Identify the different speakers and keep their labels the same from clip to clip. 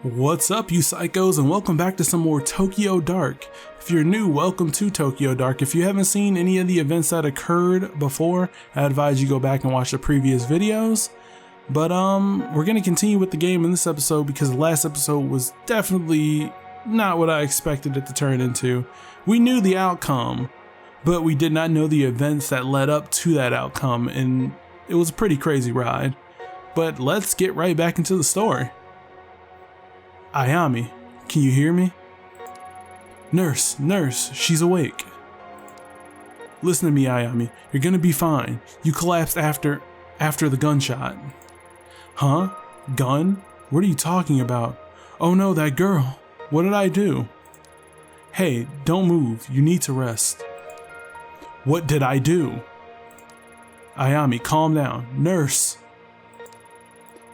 Speaker 1: What's up, you psychos, and welcome back to some more Tokyo Dark. If you're new, welcome to Tokyo Dark. If you haven't seen any of the events that occurred before, I advise you go back and watch the previous videos. But we're gonna continue with the game in this episode because the last episode was definitely not what I expected it to turn into. We knew the outcome, but we did not know the events that led up to that outcome, and it was a pretty crazy ride. But let's get right back into the story. Ayami, can you hear me? Nurse, she's awake. Listen to me, Ayami. You're gonna be fine. You collapsed after the gunshot. Huh? Gun? What are you talking about? Oh no, that girl. What did I do? Hey, don't move. You need to rest. What did I do? Ayami, calm down. Nurse.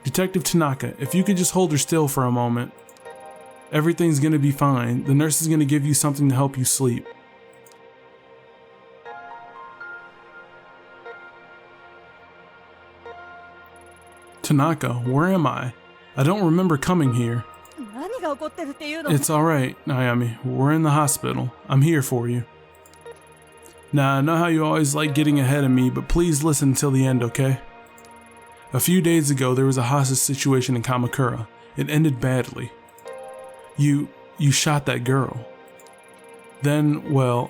Speaker 1: Detective Tanaka, if you could just hold her still for a moment. Everything's gonna be fine. The nurse is gonna give you something to help you sleep. Tanaka, where am I? I don't remember coming here. It's alright, Ayami. We're in the hospital. I'm here for you. Now, I know how you always like getting ahead of me, but please listen until the end, okay? A few days ago, there was a hostage situation in Kamakura. It ended badly. You shot that girl. Then, well,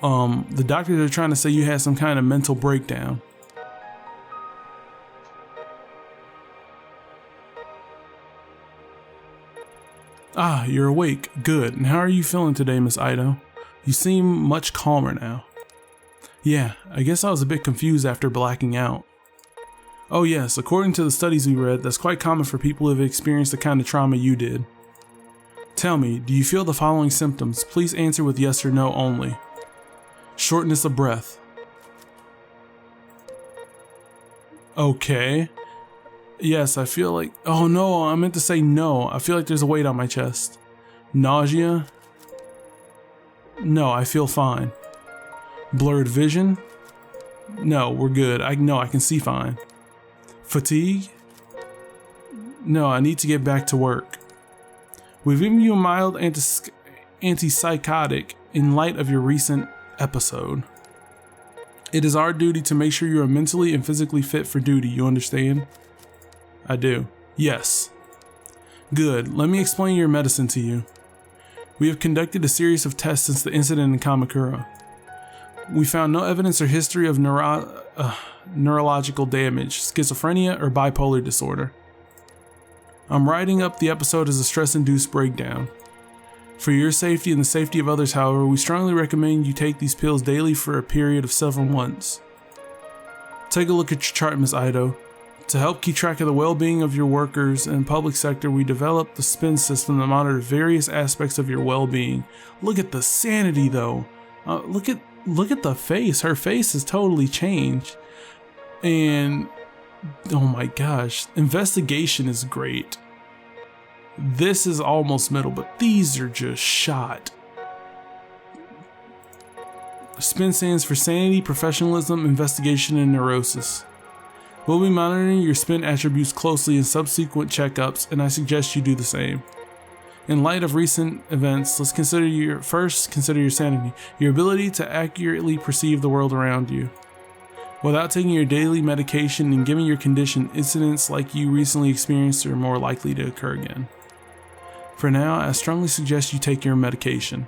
Speaker 1: the doctors are trying to say you had some kind of mental breakdown. Ah, you're awake. Good. And how are you feeling today, Miss Ido? You seem much calmer now. Yeah, I guess I was a bit confused after blacking out. Oh yes, according to the studies we read, that's quite common for people who have experienced the kind of trauma you did. Tell me, do you feel the following symptoms? Please answer with yes or no only. Shortness of breath. Okay. Yes, I feel like... Oh no, I meant to say no. I feel like there's a weight on my chest. Nausea? No, I feel fine. Blurred vision? No, we're good. I can see fine. Fatigue? No, I need to get back to work. We've given you a mild antipsychotic in light of your recent episode. It is our duty to make sure you are mentally and physically fit for duty, you understand? I do. Yes. Good. Let me explain your medicine to you. We have conducted a series of tests since the incident in Kamakura. We found no evidence or history of neurological damage, schizophrenia, or bipolar disorder. I'm writing up the episode as a stress-induced breakdown. For your safety and the safety of others, however, we strongly recommend you take these pills daily for a period of several months. Take a look at your chart, Ms. Ido. To help keep track of the well-being of your workers and public sector, we developed the SPIN system to monitor various aspects of your well-being. Look at the sanity, though. Look at the face. Her face has totally changed. And oh my gosh, investigation is great. This is almost middle, but these are just shot. SPIN stands for sanity, professionalism, investigation, and neurosis. We'll be monitoring your SPIN attributes closely in subsequent checkups, and I suggest you do the same. In light of recent events, let's consider your sanity, your ability to accurately perceive the world around you. Without taking your daily medication and given your condition, incidents like you recently experienced are more likely to occur again. For now, I strongly suggest you take your medication.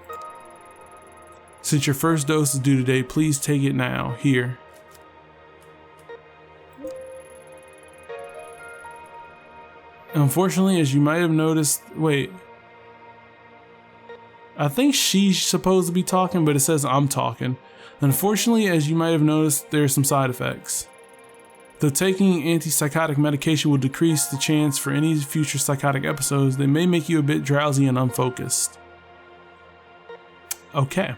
Speaker 1: Since your first dose is due today, please take it now, here. Unfortunately, as you might have noticed, I think she's supposed to be talking, but it says I'm talking. Unfortunately, as you might have noticed, there are some side effects. Though taking antipsychotic medication will decrease the chance for any future psychotic episodes, they may make you a bit drowsy and unfocused. Okay.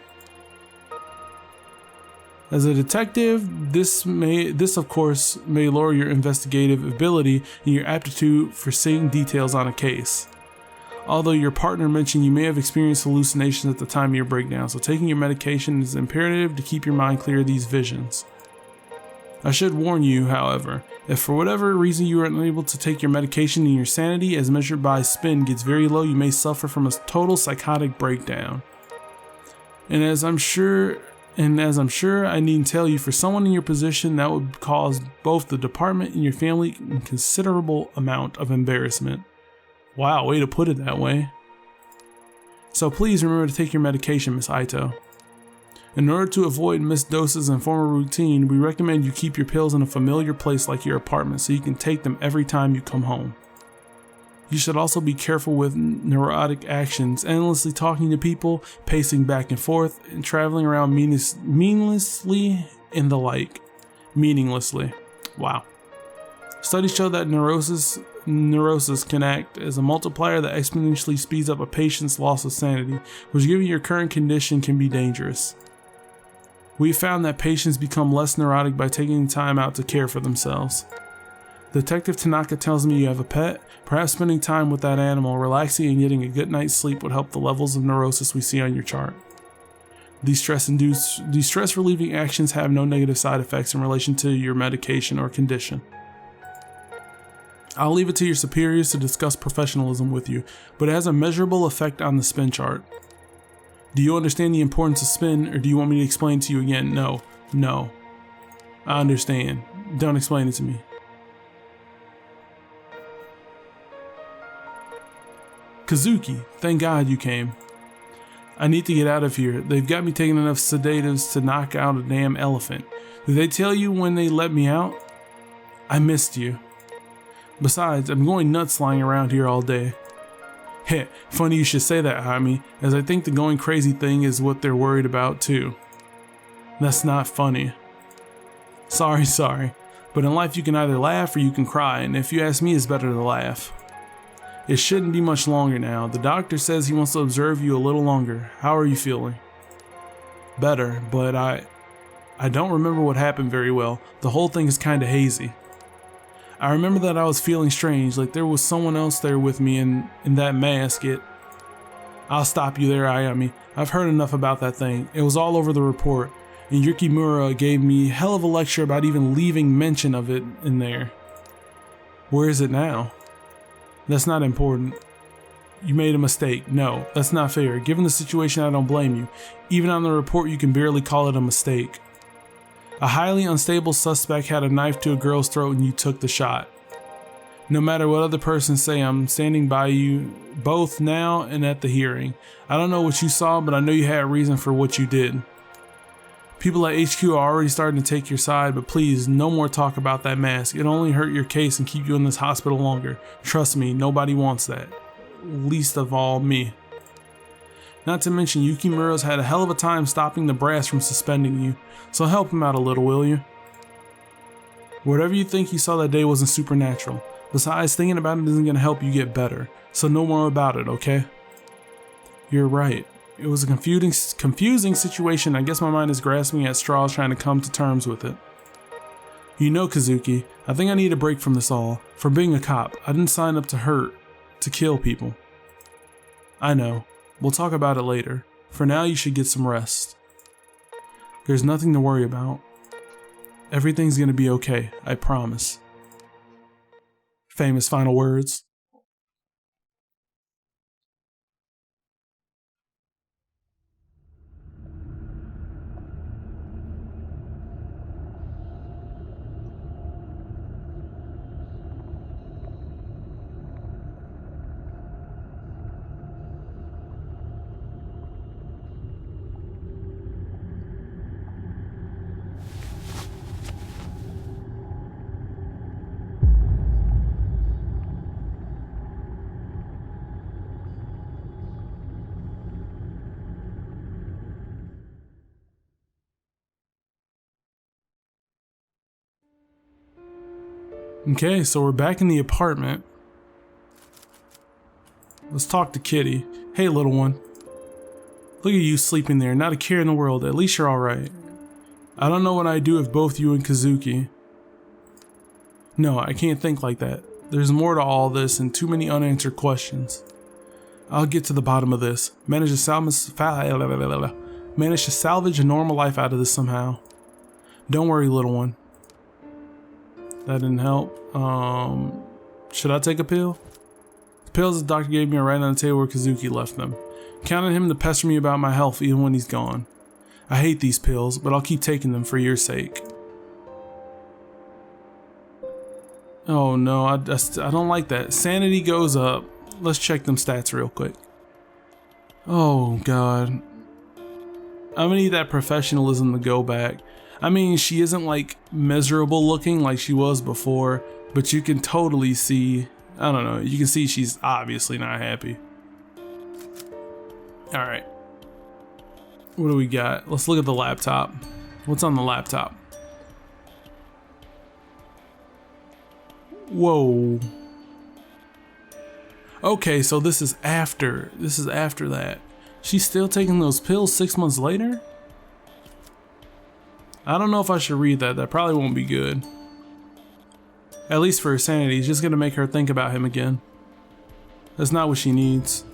Speaker 1: As a detective, this of course may lower your investigative ability and your aptitude for seeing details on a case. Although your partner mentioned you may have experienced hallucinations at the time of your breakdown, so taking your medication is imperative to keep your mind clear of these visions. I should warn you, however, if for whatever reason you are unable to take your medication and your sanity as measured by spin gets very low, you may suffer from a total psychotic breakdown. And as I'm sure I needn't tell you, for someone in your position, that would cause both the department and your family a considerable amount of embarrassment. Wow, way to put it that way. So please remember to take your medication, Miss Ito. In order to avoid missed doses and form a routine, we recommend you keep your pills in a familiar place like your apartment so you can take them every time you come home. You should also be careful with neurotic actions, endlessly talking to people, pacing back and forth, and traveling around meaninglessly and the like. Meaninglessly. Wow. Studies show that neurosis can act as a multiplier that exponentially speeds up a patient's loss of sanity, which given your current condition can be dangerous. We found that patients become less neurotic by taking time out to care for themselves. Detective Tanaka tells me you have a pet. Perhaps spending time with that animal, relaxing and getting a good night's sleep would help the levels of neurosis we see on your chart. These stress relieving actions have no negative side effects in relation to your medication or condition. I'll leave it to your superiors to discuss professionalism with you, but it has a measurable effect on the spin chart. Do you understand the importance of spin, or do you want me to explain to you again? No. I understand. Don't explain it to me. Kazuki, thank God you came. I need to get out of here. They've got me taking enough sedatives to knock out a damn elephant. Did they tell you when they let me out? I missed you. Besides, I'm going nuts lying around here all day. Heh, funny you should say that, Jaime, as I think the going crazy thing is what they're worried about too. That's not funny. Sorry, but in life you can either laugh or you can cry, and if you ask me, it's better to laugh. It shouldn't be much longer now. The doctor says he wants to observe you a little longer. How are you feeling? Better, but I don't remember what happened very well. The whole thing is kinda hazy. I remember that I was feeling strange, like there was someone else there with me in that mask. I'll stop you there, Ayami. I've heard enough about that thing. It was all over the report, and Yukimura gave me a hell of a lecture about even leaving mention of it in there. Where is it now? That's not important. You made a mistake. No, that's not fair. Given the situation, I don't blame you. Even on the report, you can barely call it a mistake. A highly unstable suspect had a knife to a girl's throat and you took the shot. No matter what other persons say, I'm standing by you both now and at the hearing. I don't know what you saw, but I know you had a reason for what you did. People at HQ are already starting to take your side, but please, no more talk about that mask. It'll only hurt your case and keep you in this hospital longer. Trust me, nobody wants that. Least of all me. Not to mention, Yukimura's had a hell of a time stopping the brass from suspending you, so help him out a little, will you? Whatever you think you saw that day wasn't supernatural. Besides, thinking about it isn't going to help you get better, so no more about it, okay? You're right. It was a confusing situation. I guess my mind is grasping at straws trying to come to terms with it. You know, Kazuki, I think I need a break from this all. For being a cop, I didn't sign up to hurt, to kill people. I know. We'll talk about it later. For now, you should get some rest. There's nothing to worry about. Everything's gonna be okay, I promise. Famous final words. Okay, so we're back in the apartment. Let's talk to Kitty. Hey, little one. Look at you sleeping there, not a care in the world. At least you're alright. I don't know what I'd do if both you and Kazuki. No, I can't think like that. There's more to all this and too many unanswered questions. I'll get to the bottom of this. Manage to salvage a normal life out of this somehow. Don't worry, little one. That didn't help. Should I take a pill? The pills the doctor gave me are right on the table where Kazuki left them. Counted him to pester me about my health even when he's gone. I hate these pills, but I'll keep taking them for your sake. Oh no, I don't like that. Sanity goes up. Let's check them stats real quick. Oh god. I'm gonna need that professionalism to go back. I mean, she isn't like miserable looking like she was before, but you can totally see, I don't know, you can see she's obviously not happy. Alright. What do we got? Let's look at the laptop. What's on the laptop? Whoa. Okay, so this is after that. She's still taking those pills 6 months later? I don't know if I should read that. That probably won't be good. At least for her sanity. It's just gonna make her think about him again. That's not what she needs.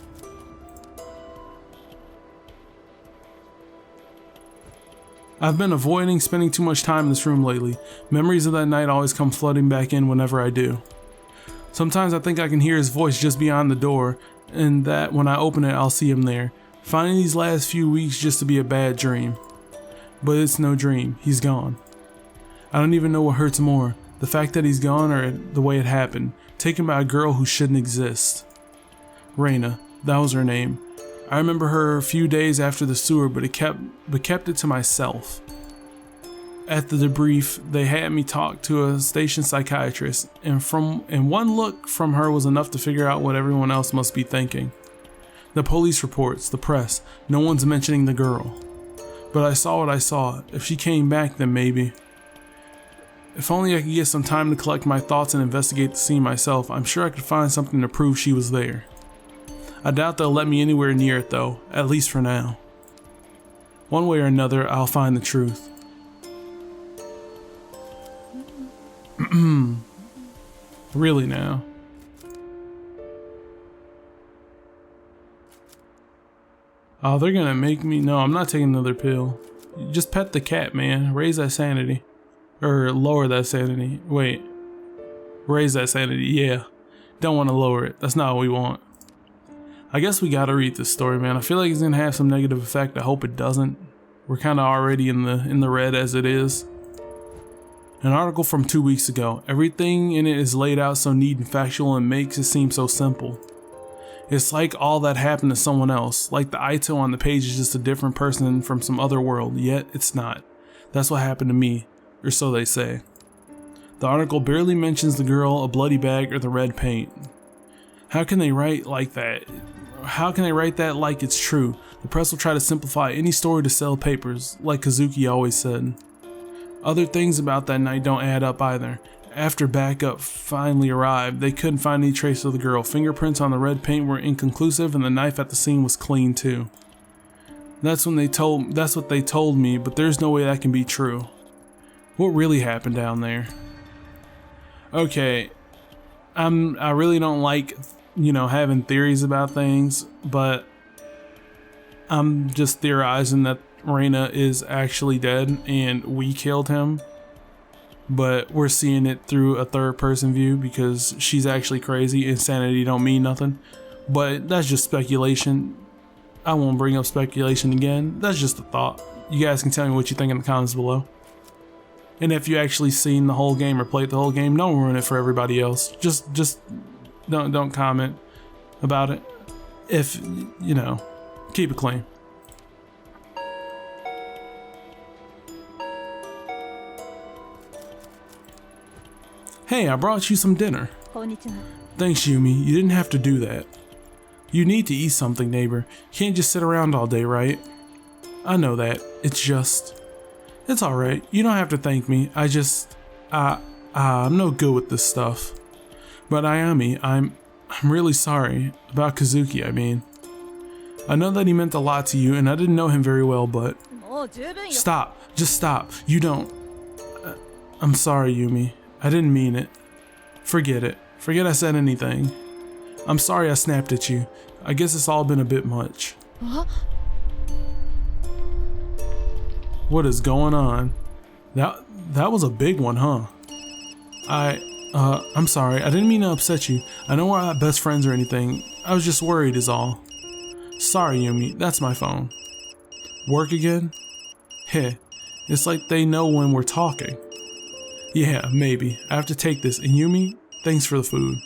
Speaker 1: I've been avoiding spending too much time in this room lately. Memories of that night always come flooding back in whenever I do. Sometimes I think I can hear his voice just beyond the door, and that when I open it, I'll see him there. Finding these last few weeks just to be a bad dream. But it's no dream. He's gone. I don't even know what hurts more, the fact that he's gone or the way it happened, taken by a girl who shouldn't exist. Reina, that was her name. I remember her a few days after the sewer, but kept it to myself. At the debrief, they had me talk to a station psychiatrist, and one look from her was enough to figure out what everyone else must be thinking. The police reports, the press, no one's mentioning the girl. But I saw what I saw. If she came back, then maybe. If only I could get some time to collect my thoughts and investigate the scene myself, I'm sure I could find something to prove she was there. I doubt they'll let me anywhere near it though, at least for now. One way or another, I'll find the truth. Really now? Oh, they're gonna make me... No, I'm not taking another pill. Just pet the cat, man. Raise that sanity. Or lower that sanity. Wait. Raise that sanity, yeah. Don't want to lower it. That's not what we want. I guess we gotta read this story, man. I feel like it's gonna have some negative effect. I hope it doesn't. We're kinda already in the red as it is. An article from 2 weeks ago. Everything in it is laid out so neat and factual and makes it seem so simple. It's like all that happened to someone else. Like the Ito on the page is just a different person from some other world, yet it's not. That's what happened to me, or so they say. The article barely mentions the girl, a bloody bag, or the red paint. How can they write like that? How can they write that like it's true? The press will try to simplify any story to sell papers, like Kazuki always said. Other things about that night don't add up either. After backup finally arrived, they couldn't find any trace of the girl. Fingerprints on the red paint were inconclusive, and the knife at the scene was clean too. That's what they told me, but there's no way that can be true. What really happened down there? Okay, I really don't like, having theories about things, but I'm just theorizing that Reina is actually dead and we killed him. But we're seeing it through a third person view because she's actually crazy. Insanity don't mean nothing. But that's just speculation. I won't bring up speculation again. That's just a thought. You guys can tell me what you think in the comments below. And if you actually seen the whole game or played the whole game, don't ruin it for everybody else. Just don't comment about it. If, keep it clean. Hey, I brought you some dinner. Thanks, Yumi. You didn't have to do that. You need to eat something, neighbor. You can't just sit around all day, right? I know that. It's alright. You don't have to thank me. I'm no good with this stuff. But Ayami, I'm really sorry. About Kazuki, I mean. I know that he meant a lot to you, and I didn't know him very well, but... Stop. Just stop. You don't... I'm sorry, Yumi. I didn't mean it. Forget it. Forget I said anything. I'm sorry I snapped at you. I guess it's all been a bit much. What is going on? That was a big one, huh? I'm sorry. I didn't mean to upset you. I know we're not best friends or anything. I was just worried is all. Sorry, Yumi. That's my phone. Work again? Heh. It's like they know when we're talking. Yeah, maybe. I have to take this. And Yumi, thanks for the food.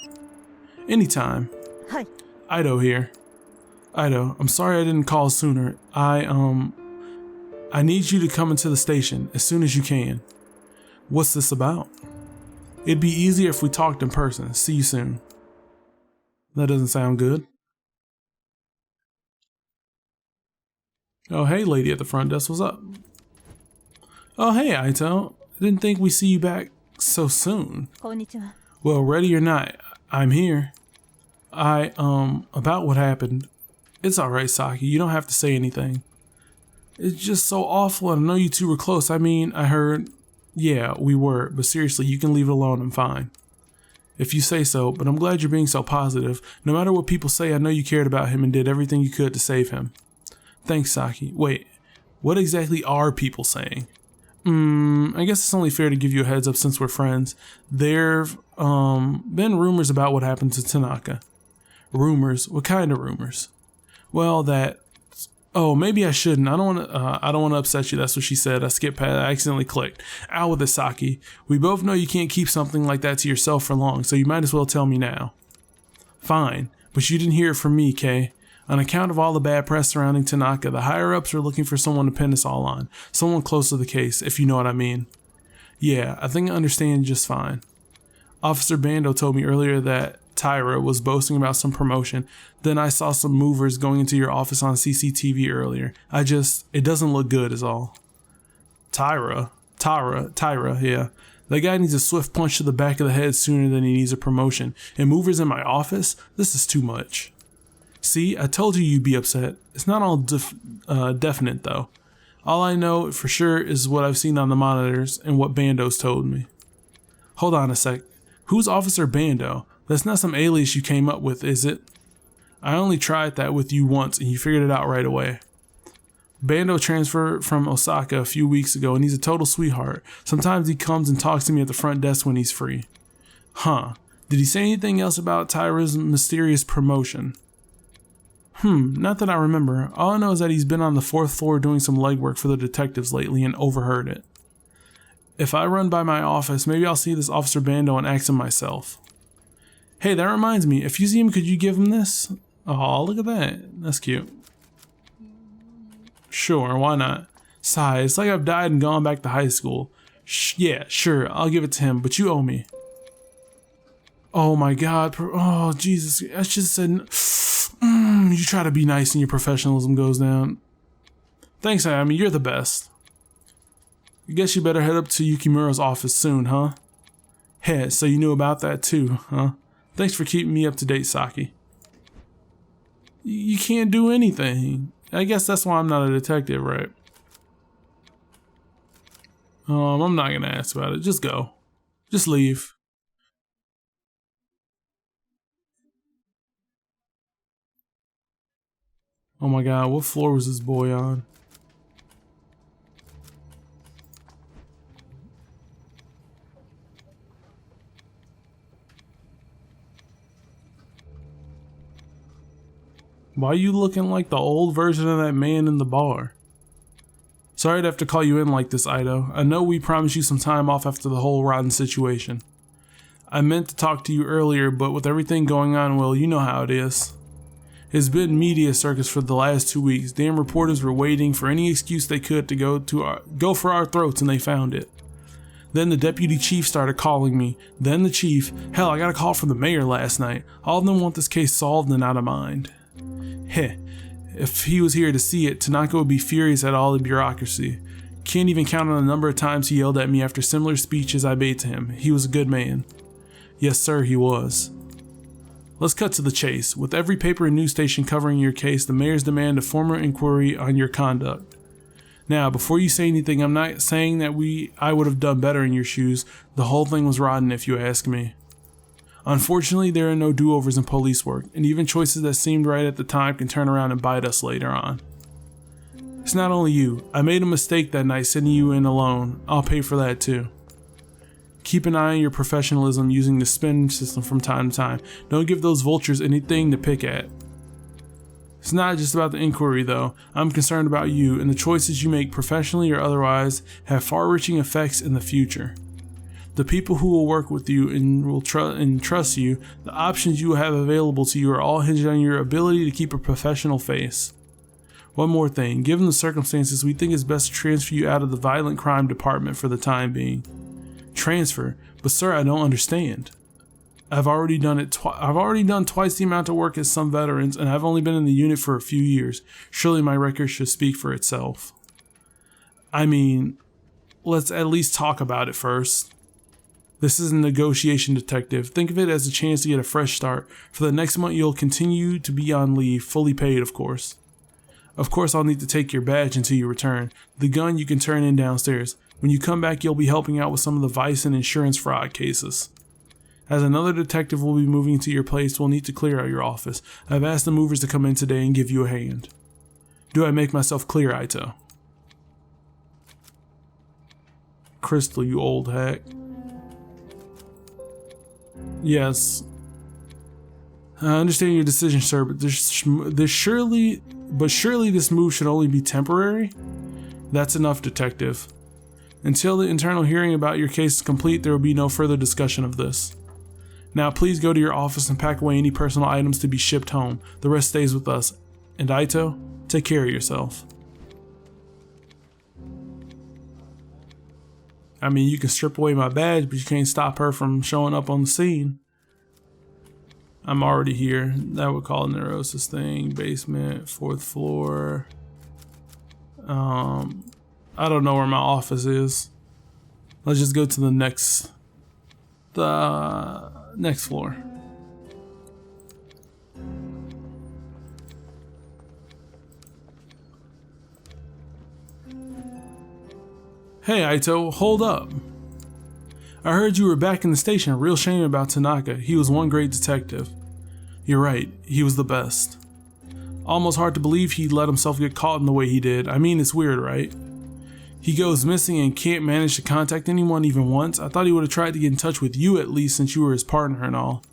Speaker 1: Anytime.
Speaker 2: Hi.
Speaker 1: Ido here. Ido, I'm sorry I didn't call sooner. I need you to come into the station as soon as you can. What's this about? It'd be easier if we talked in person. See you soon. That doesn't sound good. Oh, hey, lady at the front desk, what's up? Oh, hey, Aito. I didn't think we'd see you back so soon.
Speaker 2: Konnichiwa.
Speaker 1: Well, ready or not, I'm here. About what happened. It's alright, Saki. You don't have to say anything. It's just so awful, and I know you two were close. I mean, I heard... Yeah, we were, but seriously, you can leave it alone. I'm fine. If you say so, but I'm glad you're being so positive. No matter what people say, I know you cared about him and did everything you could to save him. Thanks, Saki. Wait, what exactly are people saying? I guess it's only fair to give you a heads up since we're friends. There've been rumors about what happened to Tanaka. Rumors? What kind of rumors? Well, that... Oh, maybe I shouldn't. I don't want to upset you. That's what she said. I skipped past. I accidentally clicked. Out with it, Saki. We both know you can't keep something like that to yourself for long, so you might as well tell me now. Fine, but you didn't hear it from me, Kay. On account of all the bad press surrounding Tanaka, the higher-ups are looking for someone to pin us all on. Someone close to the case, if you know what I mean. Yeah, I think I understand just fine. Officer Bando told me earlier that Tyra was boasting about some promotion. Then I saw some movers going into your office on CCTV earlier. It doesn't look good is all. Tyra, yeah. That guy needs a swift punch to the back of the head sooner than he needs a promotion. And movers in my office? This is too much. See, I told you you'd be upset. It's not all definite though. All I know for sure is what I've seen on the monitors and what Bando's told me. Hold on a sec. Who's Officer Bando? That's not some alias you came up with, is it? I only tried that with you once and you figured it out right away. Bando transferred from Osaka a few weeks ago and he's a total sweetheart. Sometimes he comes and talks to me at the front desk when he's free. Huh. Did he say anything else about Tyra's mysterious promotion? Not that I remember. All I know is that he's been on the 4th floor doing some legwork for the detectives lately and overheard it. If I run by my office, maybe I'll see this Officer Bando and ask him myself. Hey, that reminds me, if you see him, could you give him this? Oh, look at that. That's cute. Sure, why not? Sigh, it's like I've died and gone back to high school. Yeah, sure, I'll give it to him, but you owe me. Oh my god, oh Jesus, I just said, you try to be nice and your professionalism goes down. Thanks, Ayami, you're the best. I guess you better head up to Yukimura's office soon, huh? Hey, so you knew about that too, huh? Thanks for keeping me up to date, Saki. You can't do anything. I guess that's why I'm not a detective, right? I'm not gonna ask about it. Just go. Just leave. Oh my god, what floor was this boy on? Why are you looking like the old version of that man in the bar? Sorry to have to call you in like this, Ido. I know we promised you some time off after the whole rotten situation. I meant to talk to you earlier, but with everything going on, well, you know how it is. It's been media circus for the last 2 weeks. Damn reporters were waiting for any excuse they could to go for our throats, and they found it. Then the deputy chief started calling me. Then the chief. Hell, I got a call from the mayor last night. All of them want this case solved and out of mind. Heh, if he was here to see it, Tanaka would be furious at all the bureaucracy. Can't even count on the number of times he yelled at me after similar speeches I made to him. He was a good man. Yes, sir, he was. Let's cut to the chase. With every paper and news station covering your case, the mayor's demand a formal inquiry on your conduct. Now, before you say anything, I'm not saying that I would have done better in your shoes. The whole thing was rotten if you ask me. Unfortunately, there are no do-overs in police work, and even choices that seemed right at the time can turn around and bite us later on. It's not only you. I made a mistake that night sending you in alone. I'll pay for that too. Keep an eye on your professionalism using the spin system from time to time. Don't give those vultures anything to pick at. It's not just about the inquiry though. I'm concerned about you, and the choices you make professionally or otherwise have far-reaching effects in the future. The people who will work with you and will trust you, the options you will have available to you are all hinged on your ability to keep a professional face. One more thing, given the circumstances, we think it's best to transfer you out of the violent crime department for the time being. Transfer? But sir, I don't understand. I've already done twice the amount of work as some veterans, and I've only been in the unit for a few years. Surely my record should speak for itself. I mean, let's at least talk about it first. This is a negotiation, detective. Think of it as a chance to get a fresh start. For the next month, you'll continue to be on leave, fully paid, of course. Of course, I'll need to take your badge until you return. The gun you can turn in downstairs. When you come back, you'll be helping out with some of the vice and insurance fraud cases. As another detective will be moving to your place, we'll need to clear out your office. I've asked the movers to come in today and give you a hand. Do I make myself clear, Ito? Crystal, you old hack. Yes. I understand your decision, sir, but surely this move should only be temporary? That's enough, detective. Until the internal hearing about your case is complete, there will be no further discussion of this. Now please go to your office and pack away any personal items to be shipped home. The rest stays with us. And Ito, take care of yourself. I mean, you can strip away my badge, but you can't stop her from showing up on the scene. I'm already here. That would call a neurosis thing. Basement, 4th floor. I don't know where my office is. Let's just go to the next floor. Hey Ito, hold up. I heard you were back in the station. Real shame about Tanaka. He was one great detective. You're right, he was the best. Almost hard to believe he'd let himself get caught in the way he did. I mean, it's weird, right? He goes missing and can't manage to contact anyone even once. I thought he would have tried to get in touch with you at least, since you were his partner and all.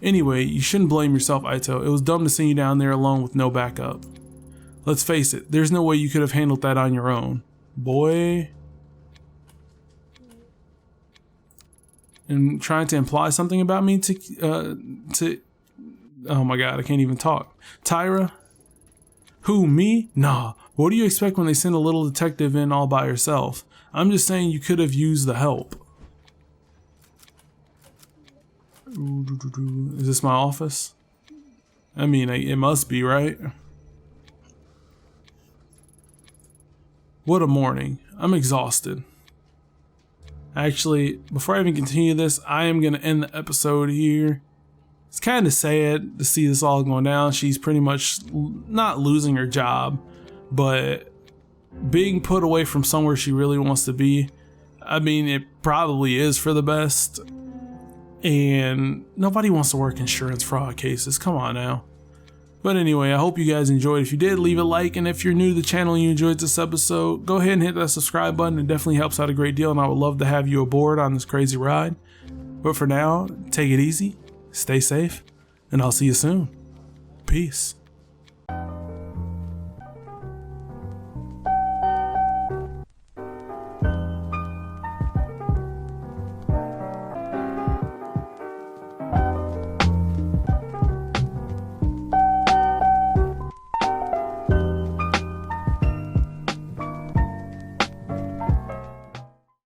Speaker 1: Anyway, you shouldn't blame yourself, Ito. It was dumb to send you down there alone with no backup. Let's face it, there's no way you could have handled that on your own. Boy. And trying to imply something about me to oh my god, I can't even talk. Tyra? Who, me? Nah. What do you expect when they send a little detective in all by herself? I'm just saying you could have used the help. Is this my office? I mean, it must be, right? What a morning. I'm exhausted. Actually, before I even continue this, I am going to end the episode here. It's kind of sad to see this all going down. She's pretty much not losing her job, but being put away from somewhere she really wants to be. I mean, it probably is for the best. And nobody wants to work insurance fraud cases. Come on now. But anyway, I hope you guys enjoyed. If you did, leave a like. And if you're new to the channel and you enjoyed this episode, go ahead and hit that subscribe button. It definitely helps out a great deal. And I would love to have you aboard on this crazy ride. But for now, take it easy, stay safe, and I'll see you soon. Peace.